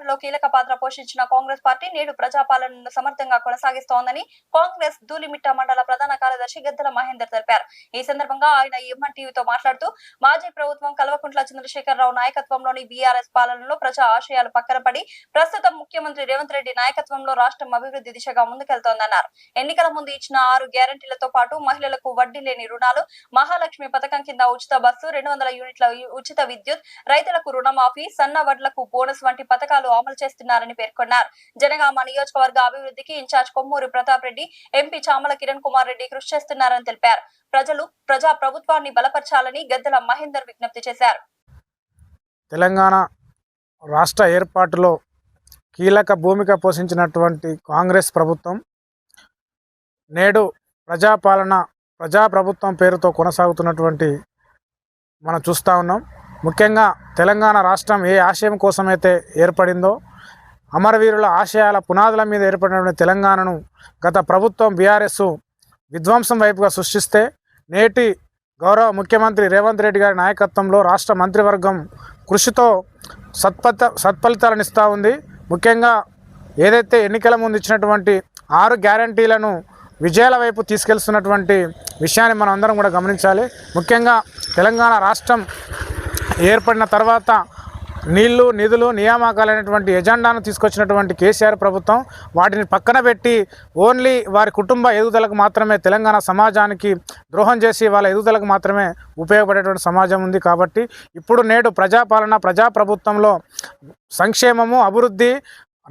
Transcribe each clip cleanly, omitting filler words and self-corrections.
ఏర్పాటులో కీలక పాత్ర పోషించిన కాంగ్రెస్ పార్టీ నేడు ప్రజాపాలనను సమర్థంగా కొనసాగిస్తోందని కాంగ్రెస్ ధూళిమిట్ట మండల ప్రధాన కార్యదర్శి గద్దెల మహేందర్ తెలిపారు. ఈ సందర్భంగా ఆయన ఎంఎన్ టీవీతో మాట్లాడుతూ మాజీ ప్రభుత్వం కల్వకుంట్ల చంద్రశేఖరరావు నాయకత్వంలోని బీఆర్ఎస్ పాలనలో ప్రజా ఆశయాలు పక్కన పడి ప్రస్తుతం ముఖ్యమంత్రి రేవంత్ రెడ్డి నాయకత్వంలో రాష్ట్రం అభివృద్ధి దిశగా ముందుకెళ్తోందన్నారు. ఎన్నికల ముందు ఇచ్చిన 6 గ్యారంటీలతో పాటు మహిళలకు వడ్డీ లేని రుణాలు, మహాలక్ష్మి పథకం కింద ఉచిత బస్సు, 200 యూనిట్ల ఉచిత విద్యుత్, రైతులకు రుణమాఫీ, సన్న వడ్లకు బోనస్ వంటి పథకాలు అమలు చేస్తున్నారని పేర్కొన్నారు. జనగామ నియోజకవర్గ అభివృద్ధికి ఇన్ఛార్జ్ కొమ్మూరి ప్రతాప్ రెడ్డి, ఎంపీ చామల కిరణ్ కుమార్ రెడ్డి కృషి చేస్తున్నారని తెలిపారు. ప్రజా ప్రభుత్వాన్ని బలపరచాలని గద్దెల మహేందర్ విజ్ఞప్తి చేశారు. తెలంగాణ రాష్ట్ర ఏర్పాటులో కీలక భూమిక పోషించినటువంటి కాంగ్రెస్ ప్రభుత్వం నేడు ప్రజాపాలన ప్రజాప్రభుత్వం పేరుతో కొనసాగుతున్నటువంటి మనం చూస్తూ ఉన్నాం. ముఖ్యంగా తెలంగాణ రాష్ట్రం ఏ ఆశయం కోసమైతే ఏర్పడిందో, అమరవీరుల ఆశయాల పునాదుల మీద ఏర్పడినటువంటి తెలంగాణను గత ప్రభుత్వం బీఆర్ఎస్ విధ్వంసం వైపుగా సృష్టిస్తే నేటి గౌరవ ముఖ్యమంత్రి రేవంత్ రెడ్డి గారి నాయకత్వంలో రాష్ట్ర మంత్రివర్గం కృషితో సత్ఫలితాలను ఇస్తూ ఉంది. ముఖ్యంగా ఏదైతే ఎన్నికల ముందు ఇచ్చినటువంటి 6 గ్యారంటీలను విజయాల వైపు తీసుకెళ్తున్నటువంటి విషయాన్ని మనం అందరం కూడా గమనించాలి. ముఖ్యంగా తెలంగాణ రాష్ట్రం ఏర్పడిన తర్వాత నీళ్లు, నిధులు, నియామకాలైనటువంటి ఎజెండాను తీసుకొచ్చినటువంటి కేసీఆర్ ప్రభుత్వం వాటిని పక్కన పెట్టి ఓన్లీ వారి కుటుంబ ఎదుగుదలకు మాత్రమే, తెలంగాణ సమాజానికి ద్రోహం చేసి వాళ్ళ ఎదుగుదలకు మాత్రమే ఉపయోగపడేటువంటి సమాజం ఉంది. కాబట్టి ఇప్పుడు నేడు ప్రజాపాలన ప్రజాప్రభుత్వంలో సంక్షేమము, అభివృద్ధి,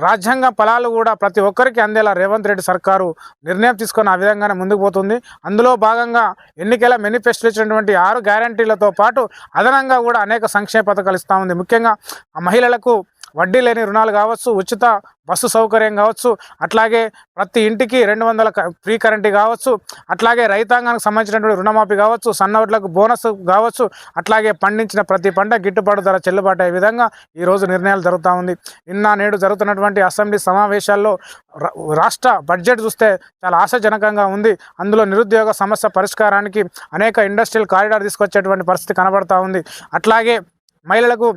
రాజ్యాంగ ఫలాలు కూడా ప్రతి ఒక్కరికి అందేలా రేవంత్ రెడ్డి సర్కారు నిర్ణయం తీసుకొని ఆ విధంగానే ముందుకు పోతుంది. అందులో భాగంగా ఎన్నికల మేనిఫెస్టోలో ఇచ్చినటువంటి 6 గ్యారంటీలతో పాటు అదనంగా కూడా అనేక సంక్షేమ పథకాలు ఇస్తూ ఉంది. ముఖ్యంగా మహిళలకు వడ్డీ లేని రుణాలు కావచ్చు, ఉచిత బస్సు సౌకర్యం కావచ్చు, అట్లాగే ప్రతి ఇంటికి 200 ఫ్రీ కరెంటు కావచ్చు, అట్లాగే రైతాంగానికి సంబంధించినటువంటి రుణమాఫీ కావచ్చు, సన్నవడ్లకు బోనస్ కావచ్చు, అట్లాగే పండించిన ప్రతి పంట గిట్టుబాటు ధర చెల్లుబాటు అయ్యే విధంగా ఈరోజు నిర్ణయాలు జరుగుతూ ఉంది. నేడు జరుగుతున్నటువంటి అసెంబ్లీ సమావేశాల్లో రాష్ట్ర బడ్జెట్ చూస్తే చాలా ఆశాజనకంగా ఉంది. అందులో నిరుద్యోగ సమస్య పరిష్కారానికి అనేక ఇండస్ట్రియల్ కారిడార్ తీసుకొచ్చేటువంటి పరిస్థితి కనబడతా ఉంది. అట్లాగే మహిళలకు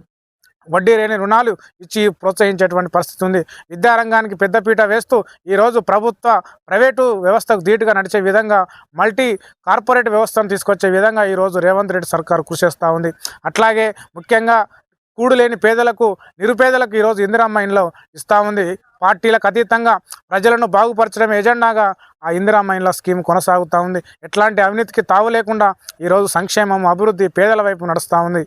వడ్డీ లేని రుణాలు ఇచ్చి ప్రోత్సహించేటువంటి పరిస్థితి ఉంది. విద్యారంగానికి పెద్దపీట వేస్తూ ఈరోజు ప్రైవేటు వ్యవస్థకు ధీటుగా నడిచే విధంగా మల్టీ కార్పొరేట్ వ్యవస్థను తీసుకొచ్చే విధంగా ఈరోజు రేవంత్ రెడ్డి సర్కారు కృషి చేస్తూ ఉంది. అట్లాగే ముఖ్యంగా కూడులేని పేదలకు, నిరుపేదలకు ఈరోజు ఇందిరమ్మ ఇండ్లు ఇస్తూ ఉంది. పార్టీలకు అతీతంగా ప్రజలను బాగుపరచడం ఎజెండాగా ఆ ఇందిరమ్మ ఇండ్ల స్కీమ్ కొనసాగుతూ ఉంది. ఎట్లాంటి అవినీతికి తావు లేకుండా ఈరోజు సంక్షేమం, అభివృద్ధి, పేదల వైపు నడుస్తూ ఉంది.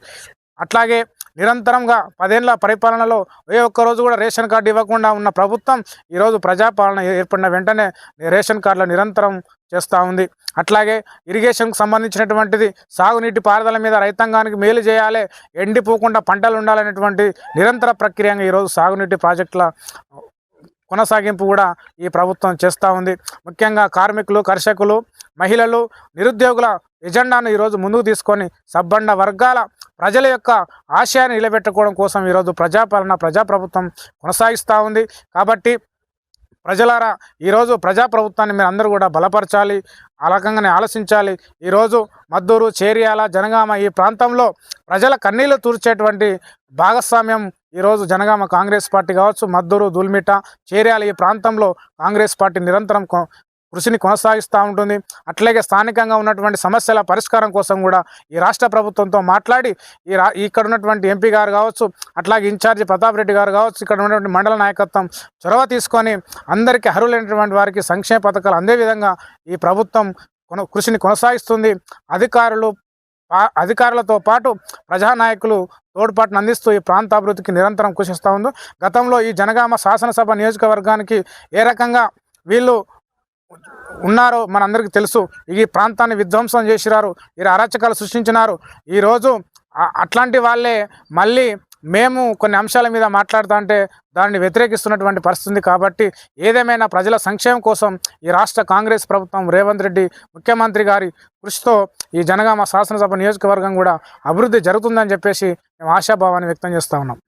అట్లాగే నిరంతరంగా 10 ఏళ్ల పరిపాలనలో ఏ ఒక్కరోజు కూడా రేషన్ కార్డు ఇవ్వకుండా ఉన్న ప్రభుత్వం ఈరోజు ప్రజాపాలన ఏర్పడిన వెంటనే రేషన్ కార్డులు నిరంతరం చేస్తూ ఉంది. అట్లాగే ఇరిగేషన్కు సంబంధించినటువంటిది, సాగునీటి పారుదల మీద రైతాంగానికి మేలు చేయాలి, ఎండిపోకుండా పంటలు ఉండాలనేటువంటి నిరంతర ప్రక్రియగా ఈరోజు సాగునీటి ప్రాజెక్టుల కొనసాగింపు కూడా ఈ ప్రభుత్వం చేస్తూ ఉంది. ముఖ్యంగా కార్మికులు, కర్షకులు, మహిళలు, నిరుద్యోగుల ఎజెండాను ఈరోజు ముందుకు తీసుకొని సబ్బండ వర్గాల ప్రజల యొక్క ఆశయాన్ని నిలబెట్టుకోవడం కోసం ఈరోజు ప్రజాప్రభుత్వం కొనసాగిస్తూ ఉంది. కాబట్టి ప్రజలారా ఈరోజు ప్రజాప్రభుత్వాన్ని మీరు అందరూ కూడా బలపరచాలి, ఆ రకంగానే ఆలోచించాలి. ఈరోజు మద్దూరు, చేర్యాల, జనగామ ఈ ప్రాంతంలో ప్రజల కన్నీళ్లు తూర్చేటువంటి భాగస్వామ్యం ఈరోజు జనగామ కాంగ్రెస్ పార్టీ కావచ్చు, మద్దూరు, ధూళిమిట్ట, చేర్యాల ఈ ప్రాంతంలో కాంగ్రెస్ పార్టీ నిరంతరం కృషిని కొనసాగిస్తూ ఉంటుంది. అట్లాగే స్థానికంగా ఉన్నటువంటి సమస్యల పరిష్కారం కోసం కూడా ఈ రాష్ట్ర ప్రభుత్వంతో మాట్లాడి ఇక్కడ ఉన్నటువంటి ఎంపీ గారు కావచ్చు, అట్లాగే ఇన్ఛార్జి ప్రతాప్ రెడ్డి గారు కావచ్చు, ఇక్కడ ఉన్నటువంటి మండల నాయకత్వం చొరవ తీసుకొని అందరికీ అర్హులైనటువంటి వారికి సంక్షేమ పథకాలు అందే విధంగా ఈ ప్రభుత్వం కృషిని కొనసాగిస్తుంది. అధికారులతో పాటు ప్రజానాయకులు తోడ్పాటును అందిస్తూ ఈ ప్రాంత అభివృద్ధికి నిరంతరం కృషిస్తూ ఉంది. గతంలో ఈ జనగామ శాసనసభ నియోజకవర్గానికి ఏ రకంగా వీళ్ళు ఉన్నారో మనందరికీ తెలుసు. ఈ ప్రాంతాన్ని విధ్వంసం చేసినారు, ఈ అరాచకాలు సృష్టించినారు. ఈరోజు అట్లాంటి వాళ్ళే మళ్ళీ మేము కొన్ని అంశాల మీద మాట్లాడుతూ అంటే దాన్ని వ్యతిరేకిస్తున్నటువంటి పరిస్థితి. కాబట్టి ఏదేమైనా ప్రజల సంక్షేమం కోసం ఈ రాష్ట్ర కాంగ్రెస్ ప్రభుత్వం, రేవంత్ రెడ్డి ముఖ్యమంత్రి గారి కృషితో ఈ జనగామ శాసనసభ నియోజకవర్గం కూడా అభివృద్ధి జరుగుతుందని చెప్పేసి మేము ఆశాభావాన్ని వ్యక్తం చేస్తూ ఉన్నాం.